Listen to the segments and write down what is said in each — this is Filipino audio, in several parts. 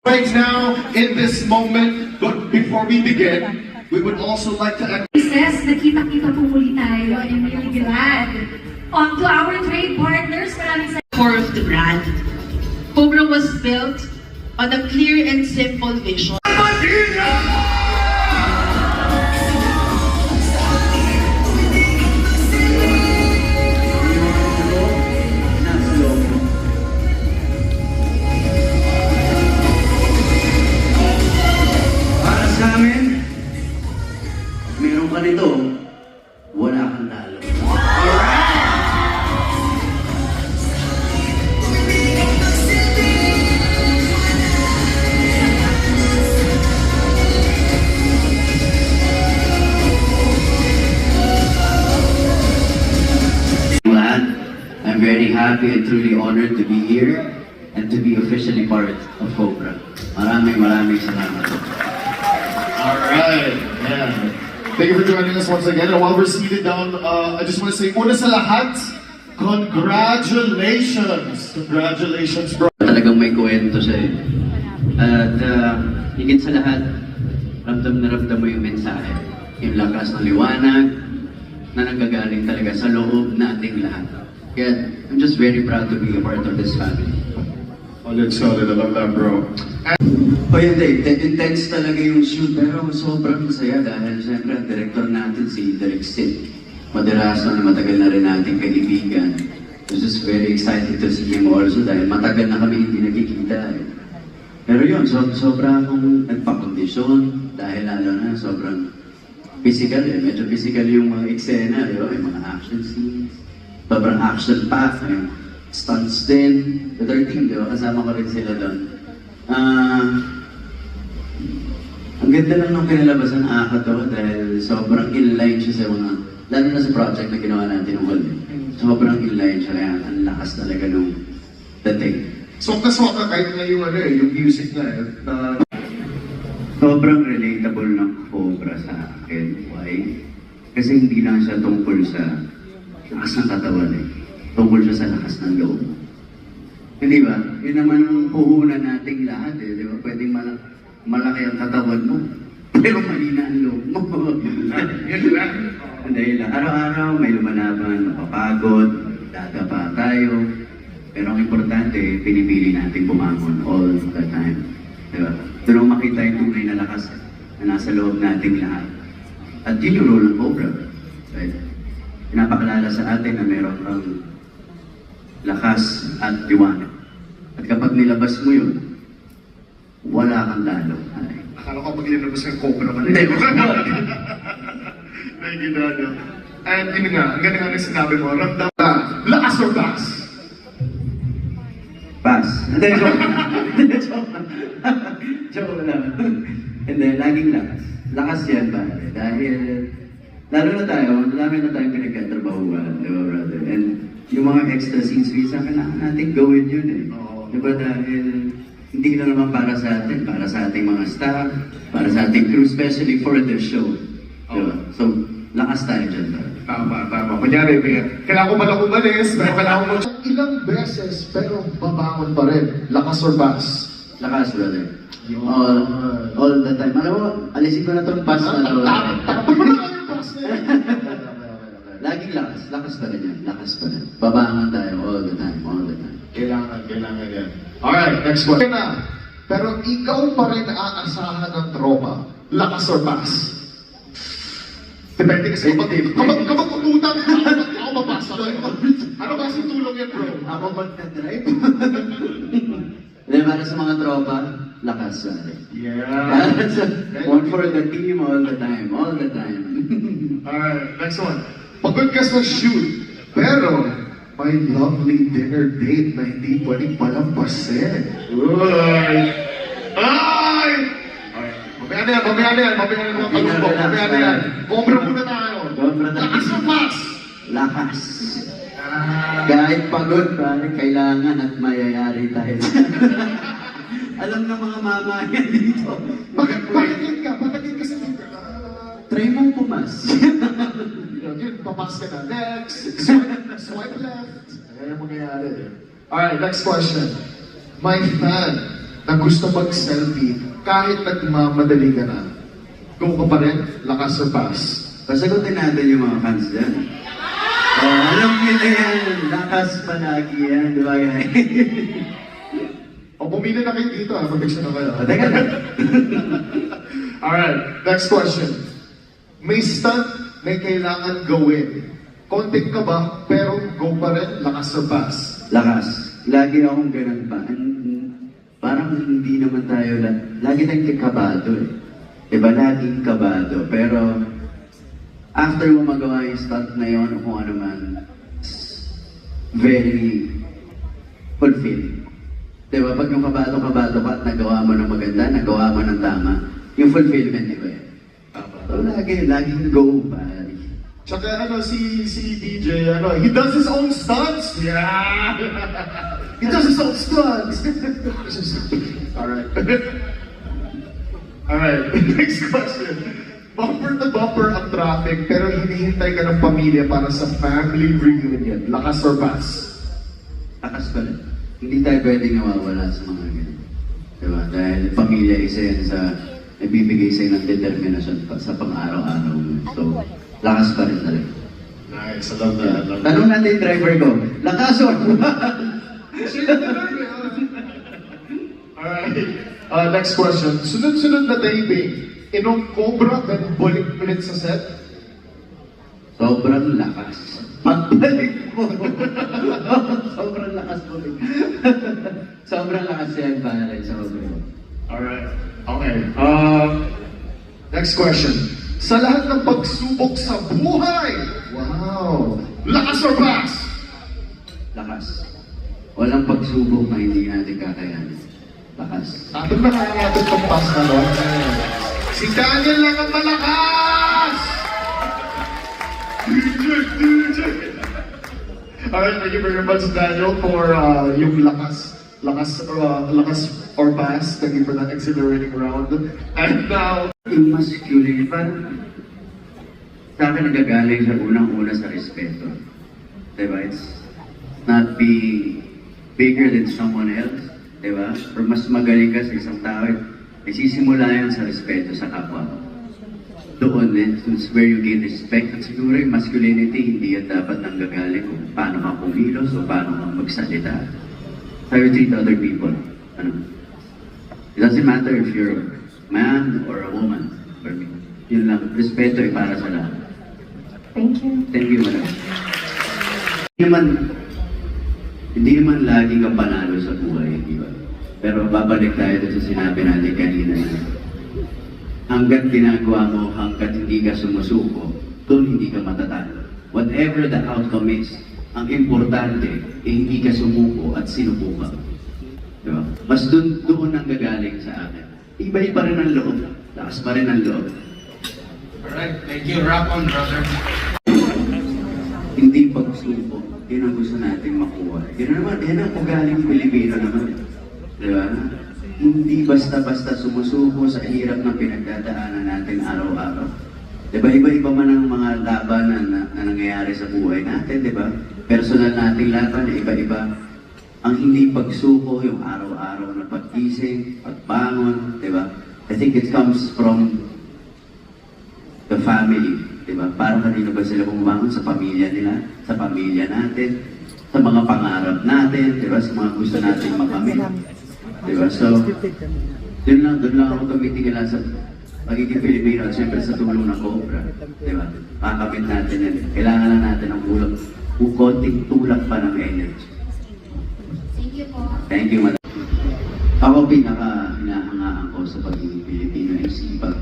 Right now, in this moment, but before we begin, we would also like to... Says, nakita-kita po muli tayo and really glad. On to our trade partners, maraming salamat. Core of the brand. Cobra was built on a clear and simple vision. Para sa amin, meron ka nito, wala kang talo. I'm very happy and truly honored to be here and to be officially part of Cobra. Maraming salamat. Alright, yeah. Thank you for joining us once again. And while we're seated down, I just want to say, una sa lahat, congratulations! Congratulations, bro. Talagang may kwento siya eh. At higit sa lahat, ramdam na ramdam mo yung mensahe. Yung lakas ng liwanag na nanggagaling talaga sa loob nating lahat. Kaya, I'm just very proud to be a part of this family. Solid. I love that, bro. Oh, hindi. Intense talaga yung shoot. Pero sobrang masaya dahil siyempre ang director natin si Derek Sid. Madirasan na matagal na rin natin kaibigan. It was just very exciting to see him also dahil matagal na kami hindi nagkikita. Pero yun, sobra akong nagpakondisyon dahil lalo na sobrang physical eh. Medyo physical yung mga eksena, di ba? Yung mga action scenes. Sobrang action-packed. Yung stunts din. The 13, di ba? Kasama ko rin sila doon. Ang ganda lang ng kinalabasan nakakatawa dahil sobrang in-line siya sa mga, lalo na sa project na ginawa natin ng hall. Sobrang in-line siya kaya ang lakas talaga nung dating. Swak-na-swak kahit na yung, yung music na Sobrang relatable ng Cobra sa akin. Why? Kasi hindi lang siya tungkol sa lakas ng katawan eh. Tungkol siya sa lakas ng loob. Hindi ba? Yun naman ang puhunan nating lahat eh. Di ba? Pwedeng malaki ang katawan mo. Pero mahina ang loob mo. Yun lang. Hindi lang. Araw-araw may lumalaban, mapapagod, dadapa tayo. Pero ang importante, pinipili natin bumangon all the time. Di ba? Doon makita yung tunay na lakas na nasa loob nating lahat. At yun yung role ng Cobra. Right? Pinapakalala sa atin na meron kang lakas at liwanag. At kapag nilabas mo yun, wala kang talo. Akala ko pag nilabas ng Cobra man. Hindi. Nagigilado. And yun nga, ang ganda nga na sinabi mo, ramdam na, lakas or gas? Pass. Hindi, joke. Joke lang. Hindi, laging lakas. Lakas yan, pare. Dahil, lalo na tayo, marami na tayong pinagkatrabahuan, di ba, brother? And yung mga extra scenes, kailangan natin gawin yun eh. Di ba, dahil hindi na naman para sa atin, para sa ating mga staff, para sa ating crew, especially for the show. Di ba? So, lakas tayo dyan, brother. Tama. Kunyari, kailangan ko pala umalis, pero kailangan mo... Ilang beses, pero babangon pa rin. Lakas or bass? Lakas, brother. All the time. Alam mo, alisin ko na itong pass na to. Laging lakas. Lakas pa rin yan. Lakas pa rin. Babangon tayo all the time. Kailangan yan. Alright, next one. Pero ikaw pa rin aasahan ng tropa. Lakas or bass? Depende kasi kapag utang, ako mabasa ko. Ano ba si tulong yan, bro? Ako mag-drive? Hindi, para sa mga tropa, lakas pa rin. Yeah. One for the team all the time. All the time. Alright, next one. Pagod ka sa shoot, pero may lovely dinner date na hindi pwedeng palampasin. Uy! Ay! Mamaya na yan, mga kalungkot. Mamaya na yan. Cobra muna tayo. Lakas ng pass! Lakas. Kahit pagod, pare, kailangan at mayayari tayo. Alam ng mga mama yan dito. Bakit ka? Bakit ka sa dito? Try mong pumas. Yun, papas ka na. Next! Swipe left. Ayan yung mangyayari. Alright, next question. My fan na gusto mag-selfie kahit nagmamadali ka na, go ka pa rin, lakas or pass? Pasagutin natin yung mga fans dyan. Oh, alam nila yan, lakas palagi yan, di ba guys? O pumili na kayo dito, mag-action na kayo. Teka lang. Alright, next question. May stunt na kailangan gawin. Konting ka ba, pero go pa rin, lakas or pass? Lakas. Lagi akong ganun pa. Parang hindi naman tayo lagi tayong kabado eh. Diba? Laging kabado. Pero, after mo magawa yung stunt na yun, o kung ano man, very fulfilling. Diba? Pag yung kabado ka at nagawa mo ng maganda, nagawa mo ng tama, yung fulfillment, diba yan? So, laging go, pare. Tsaka si DJ, he does his own stunts. Yeah! He does his own stunts. Alright. Alright, next question. Bumper to bumper ang traffic, pero hinihintay ka ng pamilya para sa family reunion. Lakas or pass? Lakas pa rin. Hindi tayo pwedeng nawawala sa mga ganyan. Diba? Dahil pamilya isa yan sa nagbibigay sa'yo ng determinasyon sa pang-araw-araw mo. So, lakas pa rin talaga. Nice, I love that. Tanong natin yung driver ko, lakas or Alright. Next question. Sunod-sunod na taping. Inong cobra ganun bulit-bulit sa set? sobrang lakas. Pagbalik mo. Sobrang lakas po. Sobrang lakas yan, pare. Sobrang. Alright. Okay. Next question. Sa lahat ng pagsubok sa buhay, wow! Lakas or pass? Lakas. Walang pagsubok na hindi natin kakayanin. Lakas. Atin na kaya natin itong pass na no? Si Daniel lang ang malakas! DJ! Alright, thank you very much, Daniel, for yung lakas or pass. Thank you for that exhilarating round. And now, Yung masculine, parang sa akin nagagaling sa unang-una sa respeto. Diba? It's not being bigger than someone else. Diba? Or mas magaling ka sa isang tao. Nagsisimula yan sa respeto sa kapwa mo. Doon din, it's where you gain respect. At siguro yung masculinity, hindi yan dapat nanggagaling kung paano ka kumilos o paano ka magsalita. How you treat other people. Ano? It doesn't matter if you're a man or a woman. For me. Yun lang. Respeto ay para sa lahat. Thank you. Thank you, madam. Hindi naman laging ka panalo sa buhay, di ba? Pero babalik tayo doon sa sinabi natin kanina. Hanggat ginagawa mo, hanggat hindi ka sumusuko, doon hindi ka matatalo. Whatever the outcome is, ang importante, hindi ka sumuko at sinubukan. Di ba? Mas doon ang gagaling sa akin. Iba-iba rin ang loob. Lakas pa rin ang loob. Alright, thank you. Rock on, brother. Hindi pagsuko. Yun ang gusto nating makuha. Yun naman, yan ang ugaling Pilipino naman. Di ba? Hindi basta-basta sumusuko sa hirap ng pinagdadaanan natin araw-araw. Di ba? Iba-iba man ang mga laban na nangyayari sa buhay natin, di ba? Personal nating laban, iba-iba. Ang hindi pagsuko, yung araw-araw na pagkising, pagbangon, di ba? I think it comes from the family, di ba? Para kanino ba sila bumabangon? Sa pamilya nila, sa pamilya natin, sa mga pangarap natin, di ba? Sa mga gusto natin makamit. Di ba? So, doon lang ako tumitingala sa pagiging Pilipino at siyempre sa tulong ng Cobra. Di ba? Makamit natin yan. Kailangan lang natin ng konting tulak pa ng energy. Thank you po. Thank you, madam. Ako pinaka-hinahangaan ko sa pagiging Pilipino ay sipag.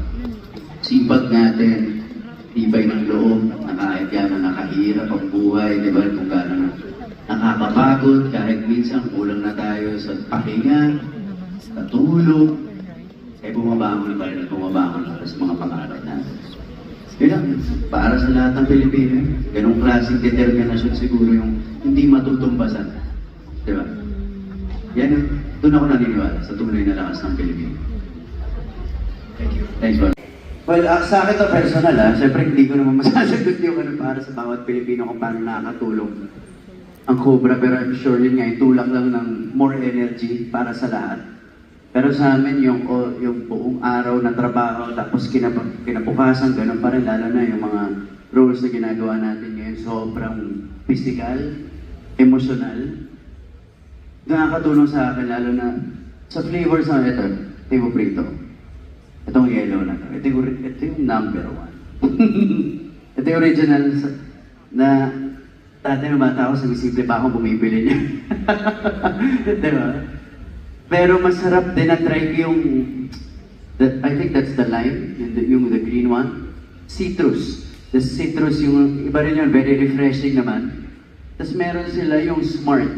Sipag natin, tibay ng loob, na kahit yan na nakahirap ang buhay, di ba? Kung gano'n nakakapagod, kahit minsan kulang na tayo sa pahinga, sa tulog, ay bumabangon pa rin at bumabangon para sa mga pangarap natin. Yun lang, para sa lahat ng Pilipino, ganong klaseng determinasyon siguro yung hindi matutumbasan. Di ba? Yan, doon ako naniniwala sa tunay na lakas ng Pilipino. Thank you. Thanks, Lord. Well, sa akin to personal siyempre hindi ko naman masasagot yung para sa bawat Pilipino kung paano nakakatulong ang Cobra, pero I'm sure yun nga, itulak lang ng more energy para sa lahat. Pero sa amin, yung buong araw na trabaho, tapos kinabukasan, ganun pa rin, lalo na yung mga roles na ginagawa natin ngayon, sobrang physical, emotional. Nakakatulong sa akin, lalo na sa flavors na ito yung prito. Itong yellow na to. Ito yung number 1. Ito yung original na dati ng bata ako, sabi-simple pa akong bumibili niya. Diba? Pero masarap din na-try yung, I think that's the lime, yung the green one. Citrus. The citrus, yung iba rin yun, very refreshing naman. Tapos meron sila yung smart.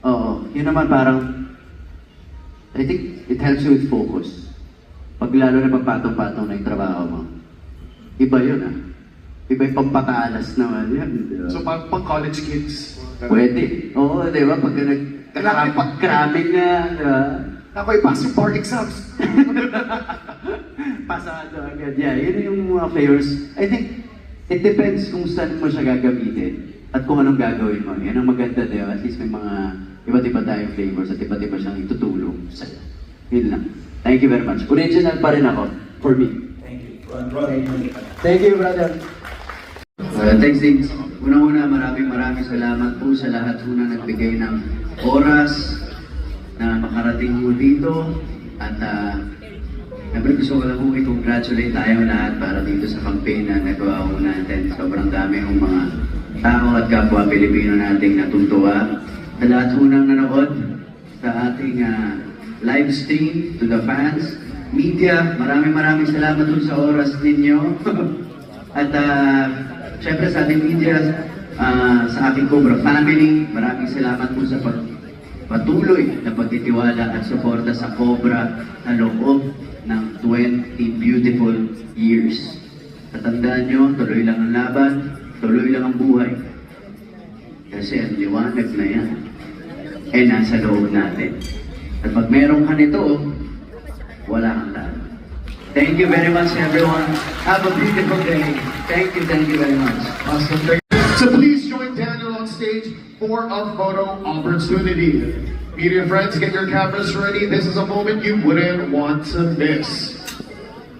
Oo, yun naman parang, I think it helps you with focus. Pag lalo na pagpatong-patong na yung trabaho mo. Iba yun ah. Iba yung pampatalas naman yan. Diba? So, pang college kids. Pwede. Oo, di ba? Pag nag-cramming nga, di ba? Ako, i-pass yung bar exams. Pasado agad. Yeah, yun yung mga flavors. I think, it depends kung saan mo siya gagamitin at kung anong gagawin mo. Yan ang maganda, di ba? At least may mga iba't iba tayong flavors at iba't iba siyang itutulong sa'yo. Yun lang. Thank you very much. Original pa rin ako, for me. Thank you, brother. Thanks, Dings. Unang-una, maraming salamat po sa lahat po na nagbigay ng oras na makarating po dito. At siyempre gusto ko lang po i-congratulate tayong lahat para dito sa campaign na nagawa po natin. Sobrang dami ng mga tao at kapwa Pilipino nating natutuwa. Sa lahat po nang nanood sa ating live stream, to the fans, media, maraming salamat po sa oras ninyo. At syempre sa ating media, sa aking Cobra family, maraming salamat po sa patuloy na pagtitiwala at suporta sa Cobra sa loob ng 20 beautiful years. Tatandaan nyo, tuloy lang ang laban, tuloy lang ang buhay. Kasi ang liwanag na yan ay nasa loob natin. At pag meron ka nito, wala kang laban. Thank you very much, everyone. Have a beautiful day. Thank you very much. Awesome. So please join Daniel on stage for a photo opportunity. Media friends, get your cameras ready. This is a moment you wouldn't want to miss.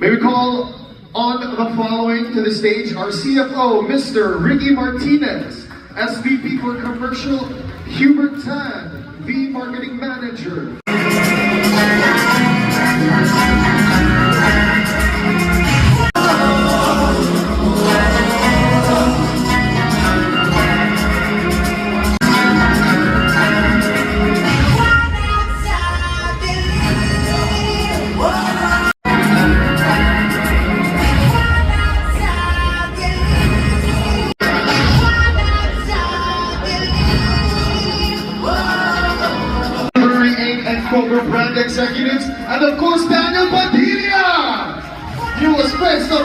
May we call on the following to the stage our CFO, Mr. Ricky Martinez, SVP for Commercial, Hubert Tan, the Marketing Manager. Cobra brand executives, and of course Daniel Padilla. You was best of